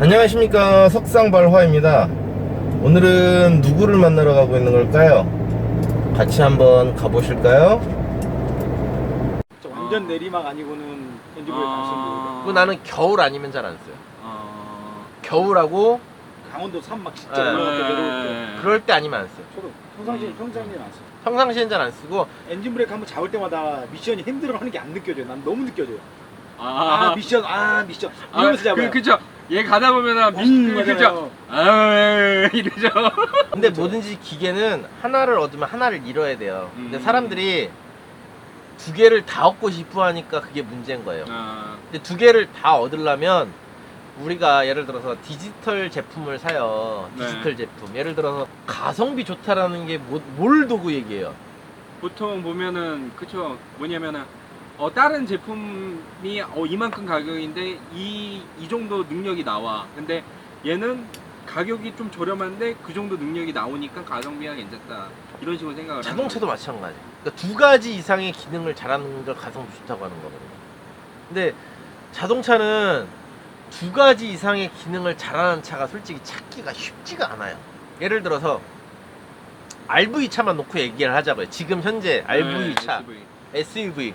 안녕하십니까, 석상발화입니다. 오늘은 누구를 만나러 가고 있는 걸까요? 같이 한번 가보실까요? 완전 내리막 아니고는 엔지브레이크 안 쓰는 거고. 나는 겨울 아니면 잘 안 써요. 겨울하고 강원도 산 막 진짜 네. 올라갈 때 내려올 때. 그럴 때 아니면 안 써요. 저도 평상시에는 안 써요. 평상시엔 잘 안 쓰고. 엔진브레이크 한번 잡을 때마다 미션이 힘들어하는 게 안 느껴져요. 난 너무 느껴져요. 미션 이러면서 잡아요. 그쵸. 얘 가다 보면은 그쵸. 이러죠. 근데 뭐든지 기계는 하나를 얻으면 하나를 잃어야 돼요. 근데 사람들이 두 개를 다 얻고 싶어 하니까 그게 문제인 거예요. 근데 두 개를 다 얻으려면 우리가 예를 들어서 디지털 제품을 사요. 디지털 제품. 예를 들어서 가성비 좋다라는 게 뭘 도구 얘기해요? 보통 보면은 그쵸. 뭐냐면은 다른 제품이 이만큼 가격인데 이 정도 능력이 나와. 근데 얘는 가격이 좀 저렴한데 그 정도 능력이 나오니까 가성비가 괜찮다. 이런 식으로 생각을 자동차도 마찬가지. 그러니까 두 가지 이상의 기능을 잘하는 걸 가성비 좋다고 하는 거거든요. 근데 자동차는 두 가지 이상의 기능을 잘하는 차가 솔직히 찾기가 쉽지가 않아요. 예를 들어서 RV 차만 놓고 얘기를 하자고요. 지금 현재 RV 차, SUV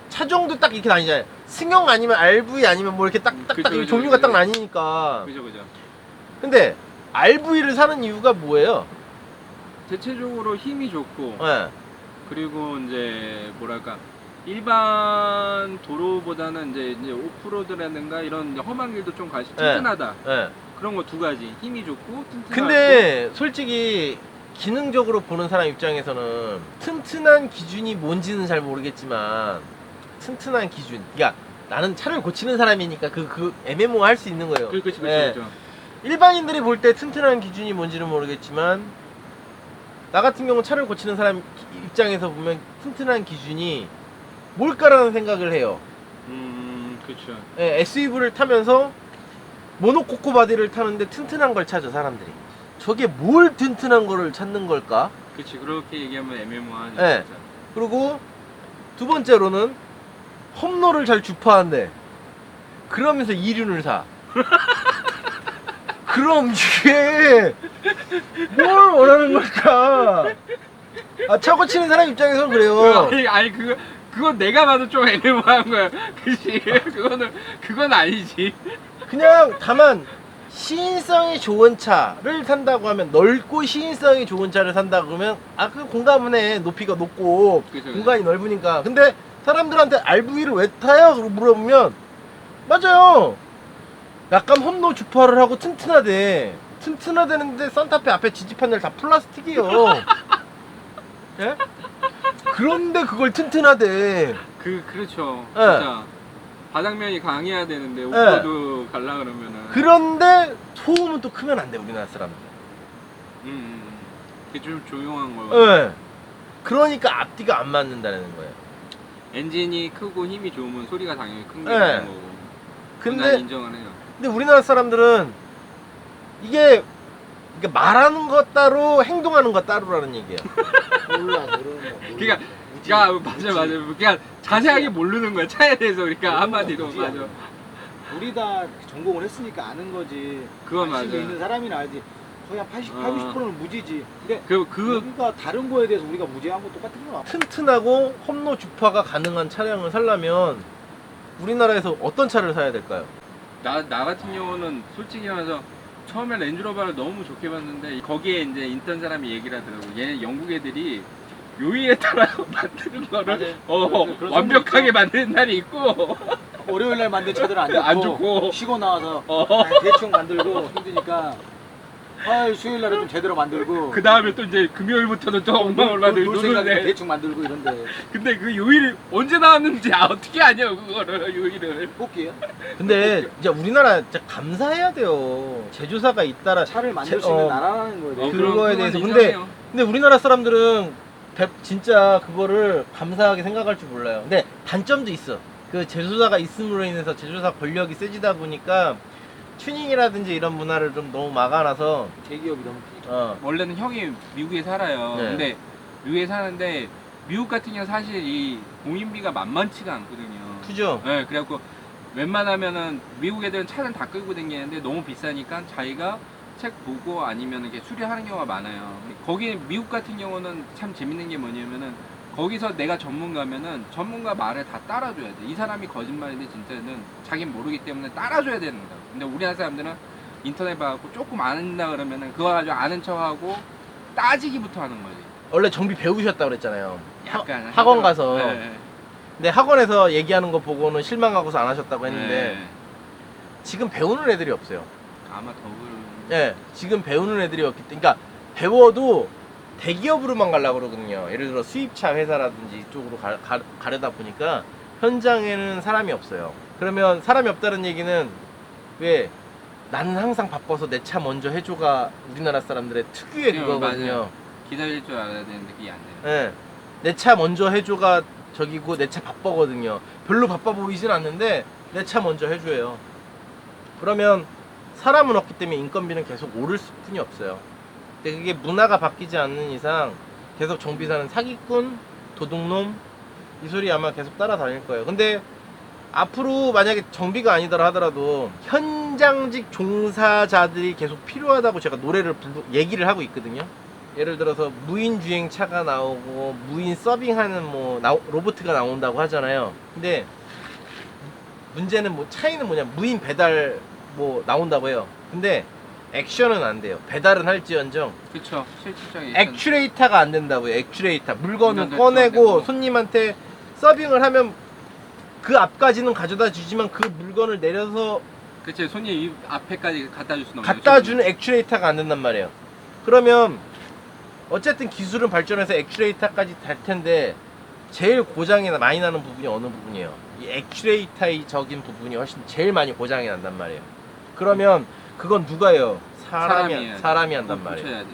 차종도 딱 이렇게 나뉘잖아요. 승용 아니면 RV 아니면 뭐 이렇게 딱딱딱 종류가 딱 나뉘니까. 그죠. 근데 RV를 사는 이유가 뭐예요? 대체적으로 힘이 좋고 네. 그리고 이제 뭐랄까 일반 도로보다는 이제 오프로드라든가 이런 이제 험한 길도 좀 가시 튼튼하다. 네. 그런 거 두 가지. 힘이 좋고 튼튼하고. 근데 솔직히 기능적으로 보는 사람 입장에서는 튼튼한 기준이 뭔지는 잘 모르겠지만 튼튼한 기준. 그러니까 나는 차를 고치는 사람이니까 그 애매모호 할 수 있는 거예요. 그렇죠. 네. 일반인들이 볼 때 튼튼한 기준이 뭔지는 모르겠지만 나 같은 경우 차를 고치는 사람 입장에서 보면 튼튼한 기준이 뭘까라는 생각을 해요. 그렇죠. 네, SUV를 타면서 모노코코 바디를 타는데 튼튼한 걸 찾아 사람들이. 저게 뭘 튼튼한 거를 찾는 걸까? 그렇지. 그렇게 얘기하면 애매모호하지. 네. 진짜. 그리고 두 번째로는 험로를 잘 주파한대. 그러면서 이륜을 사. 그럼 이게 뭘 원하는 걸까? 차 고치는 사람 입장에서는 그래요. 아니 그건 내가 봐도 좀 애매모호한 거야. 그치? 그건 아니지. 그냥 다만 시인성이 좋은 차를 산다고 하면, 넓고 시인성이 좋은 차를 산다 그러면 그 공감은 해. 높이가 높고 그쵸. 공간이 넓으니까. 근데 사람들한테 RV를 왜 타요? 그러고 물어보면 맞아요. 약간 험로 주파를 하고 튼튼하대. 튼튼하다는데 산타페 앞에 지지 판넬 다 플라스틱이에요. 예? 그런데 그걸 튼튼하대. 그렇죠. 네. 진짜 바닥면이 강해야 되는데 오프로드 갈라 그러면은. 그런데 소음은 또 크면 안 돼, 우리나라 사람들. 그게 좀 조용한 거. 예. 그러니까 앞뒤가 안 맞는다는 거예요. 엔진이 크고 힘이 좋으면 소리가 당연히 큰 게 네. 좋은 거고. 난 근데 인정을 해요. 우리나라 사람들은 이게 그러니까 말하는 것 따로 행동하는 것 따로라는 얘기예요. 몰라 모르는 거. 그러니까 야 맞아. 그러니까 자세하게 모르는 거야 차에 대해서. 그러니까 한마디로 무지. 맞아. 우리 다 전공을 했으니까 아는 거지. 그건 관심이 맞아요. 있는 사람이나 알지. 거의 한 80, 어. 90%는 무지지. 근데 그 우리가 다른 거에 대해서 우리가 무지한 거 똑같은 거야. 튼튼하고 험로 주파가 가능한 차량을 사려면 우리나라에서 어떤 차를 사야 될까요? 나 같은 경우는 솔직히 말해서 처음에 렌즈로버를 너무 좋게 봤는데 거기에 이제 인턴 사람이 얘기를 하더라고. 얘 영국 애들이 요일에 따라 만드는 거를 그런 완벽하게 만드는 날이 있고 월요일 날 만든 차들은 안 좋고, 안 좋고. 쉬고 나와서 대충 만들고 힘드니까 수요일 날은 좀 제대로 만들고 그 다음에 또 이제 금요일부터는 좀 엉망올라 놀 생각에 노는데. 대충 만들고 이런데 근데 그 요일이 언제 나왔는지 어떻게 아냐 그거를 요일을. 뽑기야? 근데 이제 우리나라 진짜 감사해야 돼요. 제조사가 잇따라 차를 만들 수 있는 나라라는 거에 대해서 그거에 그건 대해서. 인정해요. 근데 우리나라 사람들은 진짜 그거를 감사하게 생각할 줄 몰라요. 근데 단점도 있어. 그 제조사가 있음으로 인해서 제조사 권력이 세지다 보니까 튜닝이라든지 이런 문화를 좀 너무 막아놔서 대기업이 너무 크니까. 원래는 형이 미국에 살아요. 네. 근데 미국에 사는데 미국 같은 경우 사실 이 공인비가 만만치가 않거든요. 크죠? 네, 그래갖고 웬만하면은 미국 애들은 차는 다 끌고 다니는데 너무 비싸니까 자기가 책 보고 아니면 이렇게 수리하는 경우가 많아요. 거기 미국 같은 경우는 참 재밌는 게 뭐냐면은 거기서 내가 전문가면은 전문가 말을 다 따라줘야 돼. 이 사람이 거짓말인데 진짜는 자기는 모르기 때문에 따라줘야 되는 거야. 근데 우리나라 사람들은 인터넷 봐갖고 조금 안다 그러면은 그거 가지고 아는 척하고 따지기부터 하는 거지. 원래 정비 배우셨다 그랬잖아요. 약간 학원 가서. 네. 근데 학원에서 얘기하는 거 보고는 실망하고서 안 하셨다고 했는데 네. 지금 배우는 애들이 없어요. 아마 더 그런. 예, 지금 배우는 애들이 없기 때문에, 그러니까 배워도 대기업으로만 가려고 그러거든요. 예를 들어 수입차 회사라든지 이쪽으로 가려다 보니까 현장에는 사람이 없어요. 그러면 사람이 없다는 얘기는 왜 나는 항상 바빠서 내 차 먼저 해줘가 우리나라 사람들의 특유의 그거거든요. 맞아요. 기다릴 줄 알아야 되는데 그게 안 돼요. 예, 내 차 먼저 해줘가 저기고 내 차 바빠거든요. 별로 바빠 보이진 않는데 내 차 먼저 해줘요. 그러면 사람은 없기 때문에 인건비는 계속 오를 수뿐이 없어요. 근데 그게 문화가 바뀌지 않는 이상 계속 정비사는 사기꾼, 도둑놈 이 소리 아마 계속 따라다닐 거예요. 근데 앞으로 만약에 정비가 아니더라 하더라도 현장직 종사자들이 계속 필요하다고 제가 얘기를 하고 있거든요. 예를 들어서 무인 주행차가 나오고 무인 서빙하는 로보트가 나온다고 하잖아요. 근데 문제는 차이는 뭐냐, 무인 배달 나온다고 해요. 근데 액션은 안 돼요. 배달은 할지언정 그쵸. 실질적인 액츄레이터가 안 된다고요. 액츄레이터 물건을 물건도 꺼내고 꺼내고. 손님한테 서빙을 하면 그 앞까지는 가져다 주지만 그 물건을 내려서 그치. 손님 입 앞에까지 갖다 줄 수는 없는 갖다 주는 액츄레이터가 안 된단 말이에요. 그러면 어쨌든 기술은 발전해서 액츄레이터까지 될 텐데 제일 고장이 많이 나는 부분이 어느 부분이에요? 이 액츄레이터적인 부분이 훨씬 제일 많이 고장이 난단 말이에요. 그러면 그건 누가 해요? 사람이 한단 말이에요. 붙여야 돼.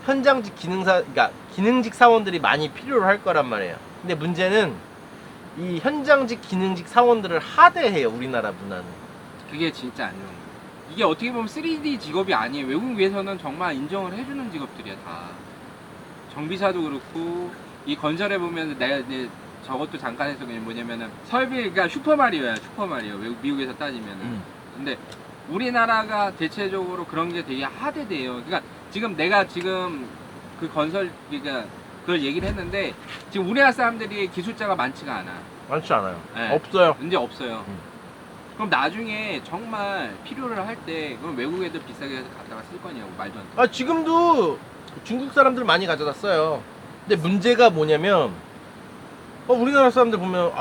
현장직 그러니까 기능직 사원들이 많이 필요로 할 거란 말이에요. 근데 문제는 이 현장직 기능직 사원들을 하대해요. 우리나라 문화는. 그게 진짜 안 좋은 거야. 이게 어떻게 보면 3D 직업이 아니에요. 외국에서는 정말 인정을 해주는 직업들이야 다. 정비사도 그렇고 이 건설에 보면 내가 이제 저것도 잠깐 해서 그냥 뭐냐면은 설비가 슈퍼마리오야. 슈퍼마리오. 미국에서 따지면은. 근데 우리나라가 대체적으로 그런 게 되게 하대돼요. 그러니까 지금 내가 지금 그 건설 그걸 얘기를 했는데 지금 우리나라 사람들이 기술자가 많지가 않아. 많지 않아요. 네. 없어요. 이제 없어요. 그럼 나중에 정말 필요를 할 때 그럼 외국 애들 비싸게 해서 갖다가 쓸 거냐고 말도 안 돼. 아, 지금도 중국 사람들 많이 가져다 써요. 근데 문제가 뭐냐면 우리나라 사람들 보면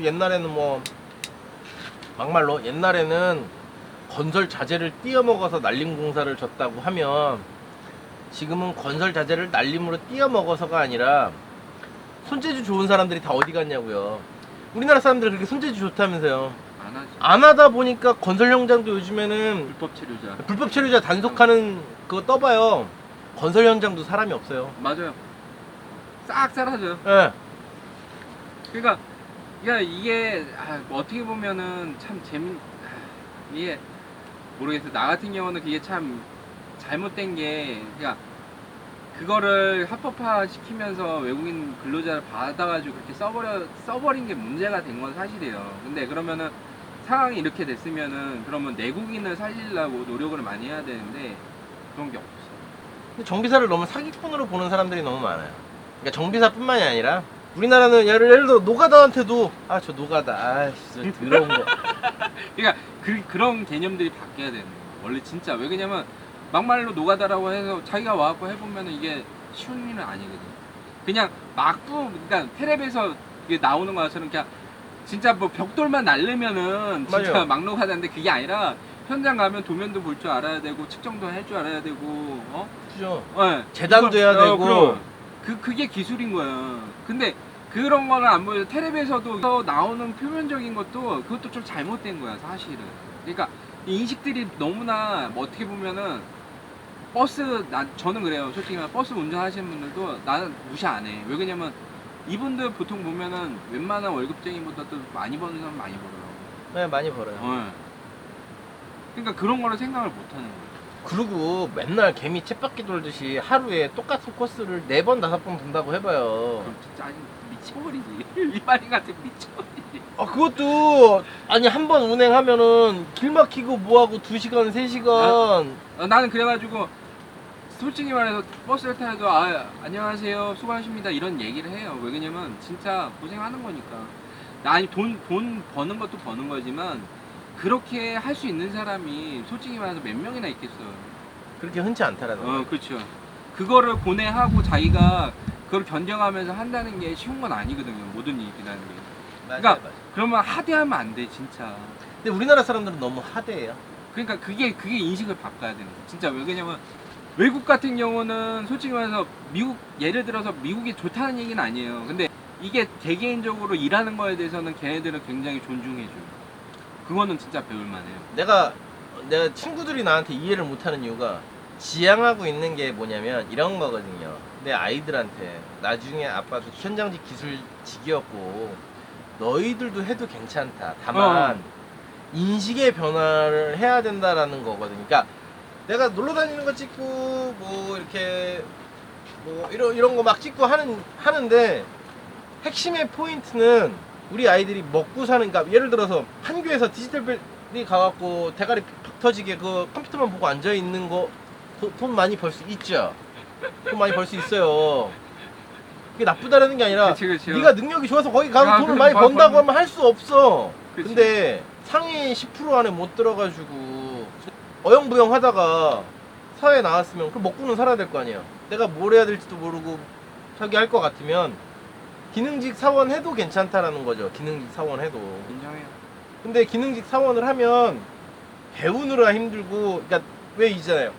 옛날에는 막말로 옛날에는 건설 자재를 띄어먹어서 날림 공사를 졌다고 하면 지금은 건설 자재를 날림으로 띄어먹어서가 아니라 손재주 좋은 사람들이 다 어디 갔냐고요. 우리나라 사람들 그렇게 손재주 좋다면서요. 안 하지. 안 하다 보니까 건설 현장도 요즘에는 불법 체류자. 불법 체류자 단속하는 그거 떠봐요. 건설 현장도 사람이 없어요. 맞아요. 싹 사라져요. 예. 그러니까 이게 어떻게 보면은 참 이게 모르겠어. 나 같은 경우는 그게 참 잘못된 게 그러니까 그거를 합법화 시키면서 외국인 근로자를 받아가지고 그렇게 써버린 게 문제가 된 건 사실이에요. 근데 그러면은 상황이 이렇게 됐으면은 그러면 내국인을 살리려고 노력을 많이 해야 되는데 그런 게 없어. 근데 정비사를 너무 사기꾼으로 보는 사람들이 너무 많아요. 그러니까 정비사뿐만이 아니라 우리나라는 예를 들어 노가다한테도 저 노가다 진짜 더러운 거. 그러니까 그런 개념들이 바뀌어야 되는 거예요. 원래 진짜 왜 그러냐면 막말로 노가다라고 해서 자기가 와갖고 해보면 이게 쉬운 일은 아니거든. 그냥 그러니까 텔레비에서 이게 나오는 것처럼 그냥 진짜 벽돌만 날르면은 진짜 맞아요. 막 노가다인데 그게 아니라 현장 가면 도면도 볼 줄 알아야 되고 측정도 할 줄 알아야 되고 그죠? 네. 재단도 해야 되고. 그럼. 그게 기술인 거야. 근데 그런 거는 안 보여요. 텔레비에서도 나오는 표면적인 그것도 좀 잘못된 거야 사실은. 그러니까 이 인식들이 너무나 어떻게 보면은 저는 그래요. 솔직히 말해 버스 운전하시는 분들도 나는 무시 안 해. 왜 그러냐면 이분들 보통 보면은 웬만한 월급쟁이보다도 많이 버는 사람 많이 벌어요. 네, 많이 벌어요. 그러니까 그런 거를 생각을 못 하는 거예요. 그리고 맨날 개미 쳇바퀴 돌듯이 하루에 똑같은 코스를 4번 5번 돈다고 해봐요. 그럼 진짜 미쳐버리지. 일반인 같은 미쳐버리지. 그것도 아니 한 번 운행하면은 길 막히고 뭐하고 2시간 3시간 나는 그래가지고 솔직히 말해서 버스를 타도 안녕하세요 수고하십니다 이런 얘기를 해요. 왜냐면 진짜 고생하는 거니까. 아니 돈 버는 것도 버는 거지만 그렇게 할 수 있는 사람이 솔직히 말해서 몇 명이나 있겠어요. 그렇게 흔치 않다라는 거예요. 그렇죠. 그거를 고뇌하고 자기가 그걸 견뎌가면서 한다는 게 쉬운 건 아니거든요. 모든 일이라는 게. 맞아요, 그러니까 맞아요. 그러면 하대하면 안 돼 진짜. 근데 우리나라 사람들은 너무 하대해요. 그러니까 그게 인식을 바꿔야 되는 거야. 진짜 왜냐면 외국 같은 경우는 솔직히 말해서 미국 예를 들어서 미국이 좋다는 얘기는 아니에요. 근데 이게 개개인적으로 일하는 거에 대해서는 걔네들은 굉장히 존중해줘요. 그거는 진짜 배울만해요. 내가 친구들이 나한테 이해를 못하는 이유가 지향하고 있는 게 뭐냐면 이런 거거든요. 내 아이들한테 나중에 아빠도 현장직 기술직이었고 너희들도 해도 괜찮다. 다만 인식의 변화를 해야 된다라는 거거든요. 그러니까 내가 놀러 다니는 거 찍고 뭐 이렇게 뭐 이런 거 막 찍고 하는데 핵심의 포인트는 우리 아이들이 먹고 사는, 그러니까 예를 들어서 판교에서 디지털벨이 가갖고 대가리 팍 터지게 그 컴퓨터만 보고 앉아 있는 거 돈 많이 벌 수 있죠. 돈 많이 벌 수 있어요. 그게 나쁘다라는 게 아니라 그치. 네가 능력이 좋아서 거기 가서 돈을 많이 번다고 하면 할 수 없어. 근데 상위 10% 안에 못 들어가지고 어영부영 하다가 사회에 나왔으면 그럼 먹고는 살아야 될 거 아니야. 내가 뭘 해야 될지도 모르고 저기 할 것 같으면 기능직 사원 해도 괜찮다라는 거죠. 기능직 사원 해도. 인정해요. 근데 기능직 사원을 하면 배우느라 힘들고, 그러니까 왜 있잖아요.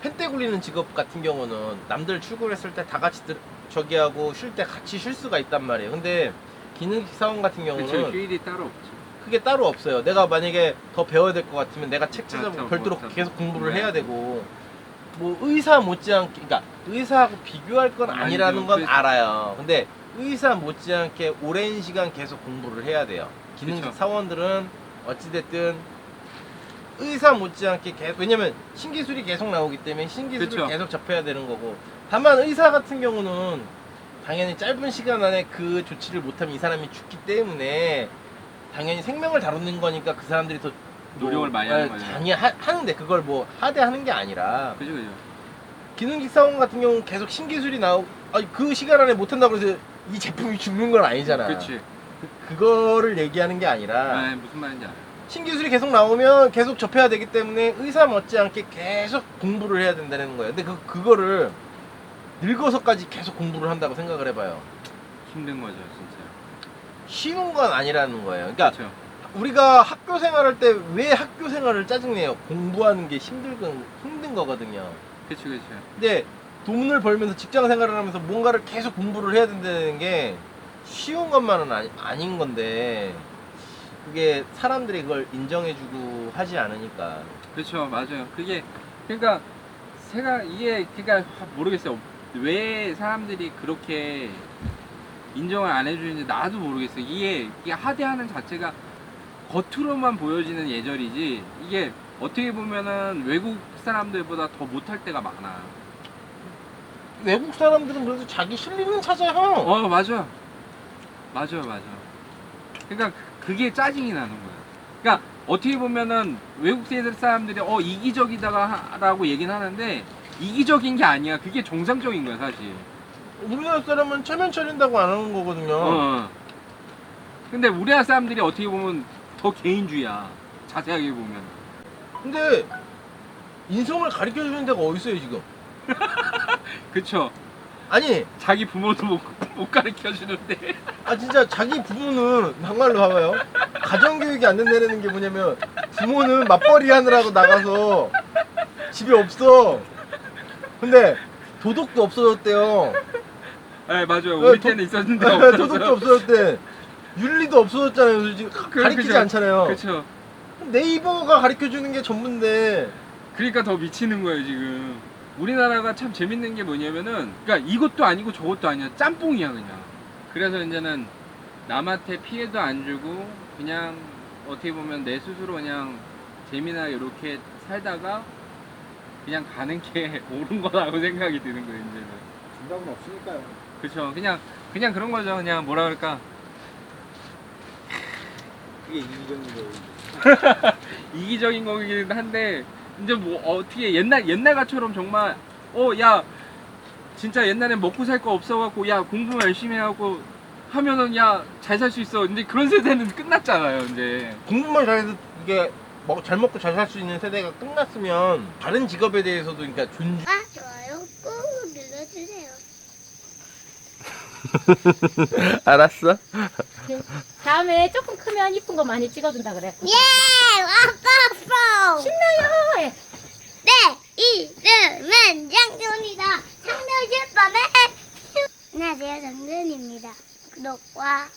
펜대 굴리는 직업 같은 경우는 남들 출근했을 때 다 같이 저기 하고 쉴 때 같이 쉴 수가 있단 말이에요. 근데 기능직 사원 같은 경우는 그쵸. 휴일이 따로 없죠. 그게 따로 없어요. 내가 만약에 더 배워야 될 것 같으면 내가 책 찾아보고 그렇죠. 별도로 그렇죠. 계속 공부를 네. 해야 되고, 뭐 의사 못지않게, 그러니까 의사하고 비교할 건 아니라는 건 아니죠. 알아요. 근데 의사 못지않게 오랜 시간 계속 공부를 해야 돼요. 기능직 그쵸. 사원들은 어찌됐든 의사 못지않게 왜냐면 신기술이 계속 나오기 때문에 신기술을 그쵸. 계속 접해야 되는 거고, 다만 의사 같은 경우는 당연히 짧은 시간 안에 그 조치를 못하면 이 사람이 죽기 때문에 당연히 생명을 다루는 거니까 그 사람들이 더 노력을 많이 하는 거죠. 당연히 하는데 그걸 뭐 하대하는 게 아니라, 그죠. 기능직 사원 같은 경우는 계속 신기술이 그 시간 안에 못한다고 해서 이 제품이 죽는 건 아니잖아. 그치. 그거를 얘기하는 게 아니라 네, 무슨 말인지 알아요. 신기술이 계속 나오면 계속 접해야 되기 때문에 의사 못지않게 계속 공부를 해야 된다는 거예요. 근데 그거를 늙어서까지 계속 공부를 한다고 생각을 해봐요. 힘든 거죠, 진짜. 쉬운 건 아니라는 거예요. 그러니까 그쵸. 우리가 학교 생활할 때 왜 학교 생활을 짜증내요? 공부하는 게 힘든 거거든요. 그쵸. 근데 돈을 벌면서 직장 생활을 하면서 뭔가를 계속 공부를 해야 된다는 게 쉬운 것만은 아닌 건데, 그게 사람들이 그걸 인정해주고 하지 않으니까. 그렇죠, 맞아요. 그게 그러니까 그러니까 모르겠어요. 왜 사람들이 그렇게 인정을 안 해주는지 나도 모르겠어요. 이게 하대하는 자체가 겉으로만 보여지는 예절이지 이게 어떻게 보면은 외국 사람들보다 더 못할 때가 많아. 외국 사람들은 그래도 자기 실리는 찾아요. 맞아. 그러니까 그게 짜증이 나는 거야. 그러니까 어떻게 보면은 외국 사람들이 이기적이다라고 얘기는 하는데 이기적인 게 아니야. 그게 정상적인 거야 사실. 우리나라 사람은 체면 차린다고 안 하는 거거든요. 근데 우리나라 사람들이 어떻게 보면 더 개인주의야. 자세하게 보면. 근데 인성을 가르쳐주는 데가 어딨어요 지금? 그쵸. 아니 자기 부모도 못 가르쳐 주는데. 진짜 자기 부모는 정말로 봐봐요. 가정교육이 안 된다는 게 뭐냐면 부모는 맞벌이 하느라고 나가서 집에 없어. 근데 도덕도 없어졌대요. 네 맞아요. 우리 때는 있었는데 없어서. 도덕도 없어졌대. 윤리도 없어졌잖아요. 솔직히 가르치지 그죠. 않잖아요. 그쵸. 네이버가 가르쳐주는 게 전부인데. 그러니까 더 미치는 거예요 지금. 우리나라가 참 재밌는 게 뭐냐면은 그러니까 이것도 아니고 저것도 아니야. 짬뽕이야 그냥. 그래서 이제는 남한테 피해도 안 주고 그냥 어떻게 보면 내 스스로 그냥 재미나게 이렇게 살다가 그냥 가는 게 옳은 거라고 생각이 드는 거예요 이제는. 정답은 없으니까요. 그쵸. 그냥 그런 거죠. 그냥 뭐라 그럴까. 그게 이기적인 거예요. 이기적인 거긴 한데 이제 뭐 어떻게 옛날같처럼 정말 야 진짜 옛날에 먹고 살 거 없어갖고 야 공부 열심히 하고 하면은 야 잘 살 수 있어. 근데 그런 세대는 끝났잖아요. 이제 공부만 잘해도 이게 잘 먹고 잘 살 수 있는 세대가 끝났으면 다른 직업에 대해서도 그러니까 존중. 좋아요 꾹 눌러주세요. 알았어. 다음에 조금 크면 이쁜 거 많이 찍어준다 그래. 예! 와빠뽀! 신나요. 예. 내 이름은 장준이다. 장준슈퍼맨. 안녕하세요, 장준입니다. 구독과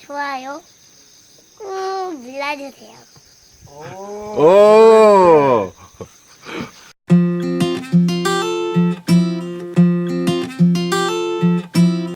좋아요 꾹 눌러주세요. 오.